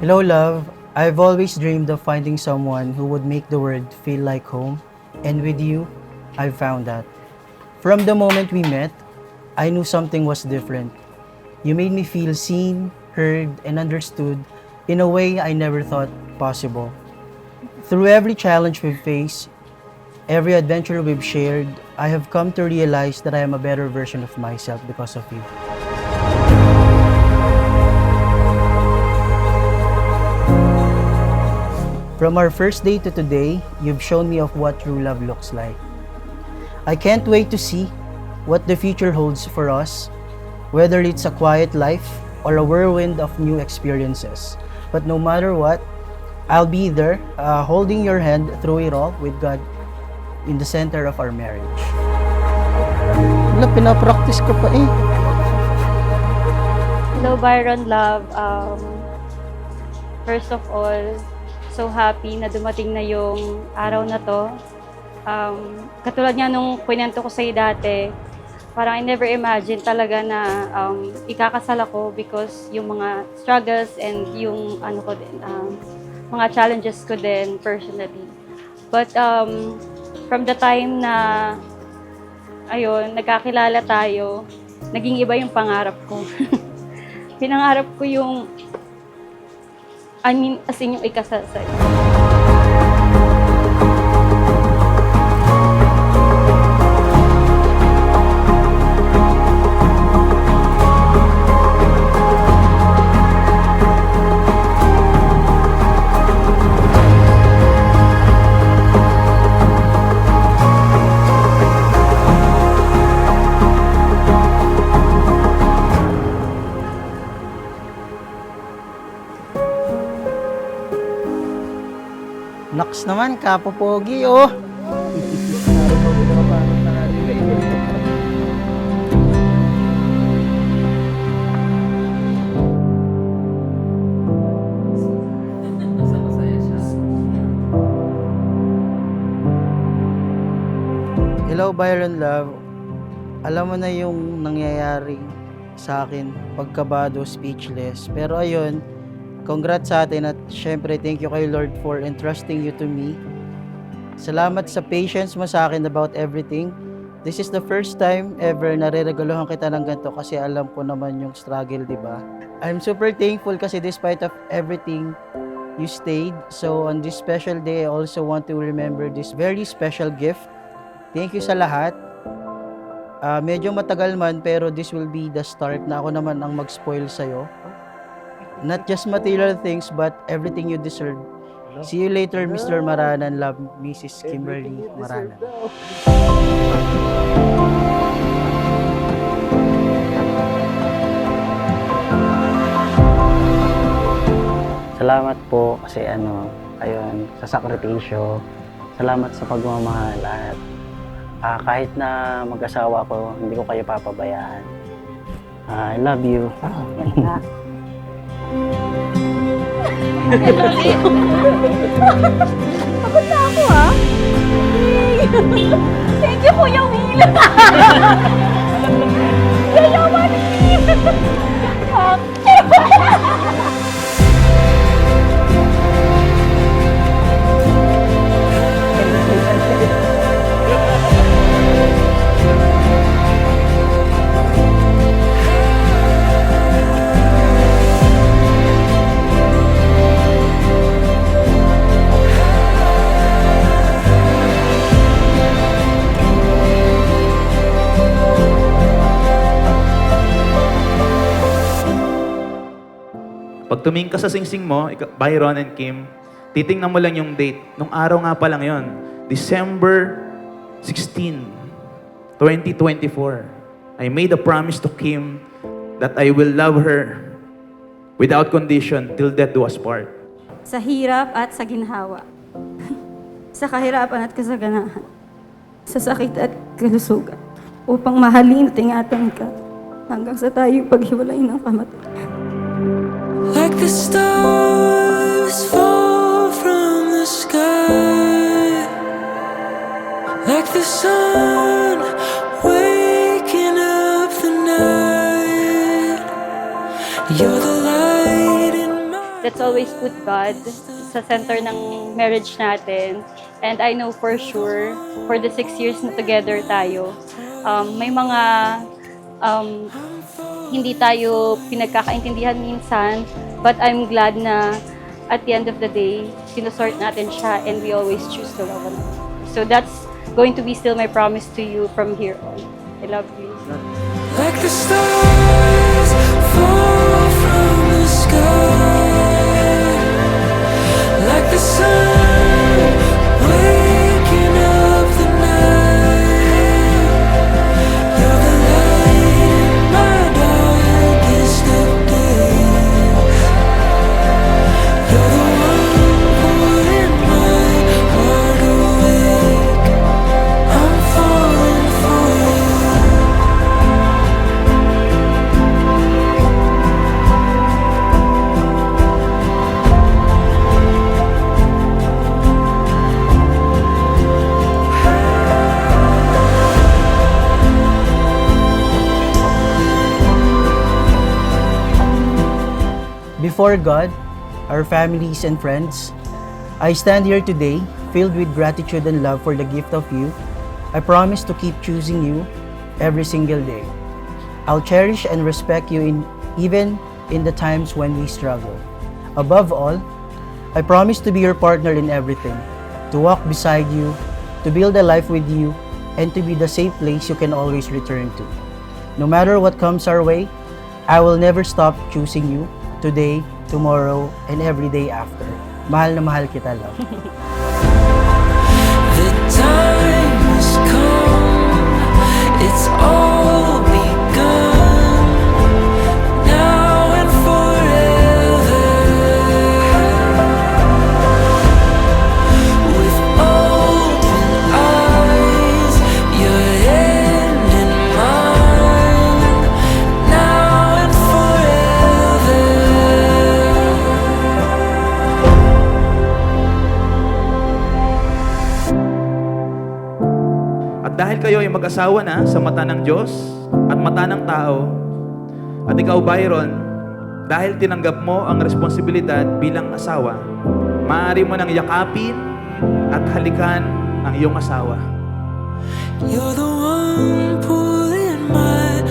Hello, love. I've always dreamed of finding someone who would make the world feel like home, and with you, I've found that. From the moment we met, I knew something was different. You made me feel seen, heard, and understood in a way I never thought possible. Through every challenge we've faced, every adventure we've shared, I have come to realize that I am a better version of myself because of you. From our first day to today, you've shown me of what true love looks like. I can't wait to see what the future holds for us, whether it's a quiet life or a whirlwind of new experiences. But no matter what, I'll be there, holding your hand through it all with God in the center of our marriage. Wala, pinapractice ka pa eh. Hello, Byron Love. First of all, so happy na dumating na yung araw na to. Katulad nga nung kwento ko sa'yo dati, parang I never imagine talaga na ikakasal ako because yung mga struggles and yung ano ko din, mga challenges ko din personally. But from the time na ayun, nagkakilala tayo, naging iba yung pangarap ko. Pinangarap ko yung as in yung ikasal sa'yo. Naks naman, kapopogi oh. Hello, Byron Love. Alam mo na yung nangyayari sa akin, pagkabado, speechless. Pero ayun, congrats sa atin at syempre thank you kay Lord for entrusting you to me. Salamat sa patience mo sa akin about everything. This is the first time ever na re-regalohan kita ng ganito kasi alam ko naman yung struggle, di ba? I'm super thankful kasi despite of everything, you stayed. So on this special day, I also want to remember this very special gift. Thank you sa lahat. Medyo matagal man pero this will be the start na ako naman ang mag-spoil sa'yo. Not just material things, but everything you deserve. See you later, Mr. Maranan. Love, Mrs. Kimberly Maranan. Salamat po kasi ayun, sa sakripisyo. Salamat sa pagmamahal at kahit na mag-asawa ko, hindi ko kayo papabayaan. I love you. Pagod na ako, ha? Thank you, Kuya Will! Yayaman! Pag tumingin ka sa singsing mo, Byron and Kim, titingnan mo lang yung date. Nung araw nga pa lang yon, December 16, 2024. I made a promise to Kim that I will love her without condition till death do us part. Sa hirap at sa ginhawa. Sa kahirapan at kasaganahan. Sa sakit at kalusugan. Upang mahalin at ingatan ka hanggang sa tayo paghiwalay ng kamatayan. Like the stars fall from the sky, like the sun waking up the night. You're the light in my let's always put God sa center ng marriage natin. And I know for sure, for the 6 years na together tayo, may mga hindi tayo pinagkakaintindihan minsan, but I'm glad na at the end of the day, sinusort natin siya and we always choose to love one another. So that's going to be still my promise to you from here on. I love you. Like the stars fall from the sky, like the sun waking up the night. You're the light in my darkest of days. You're the one pulling my heart awake. I'm falling for you. Before God, our families and friends, I stand here today filled with gratitude and love for the gift of you. I promise to keep choosing you every single day. I'll cherish and respect you even in the times when we struggle. Above all, I promise to be your partner in everything, to walk beside you, to build a life with you, and to be the safe place you can always return to. No matter what comes our way, I will never stop choosing you today, tomorrow, and every day after. Mahal na mahal kita, love. The time has come, it's all begun, now and forever. With open eyes, your hand in mine, now and forever. At dahil kayo ay mag-asawa na sa mata ng Diyos at mata ng tao, at ikaw, Byron, dahil tinanggap mo ang responsibilidad bilang asawa, maaari mo nang yakapin at halikan ang iyong asawa. You're the one pulling my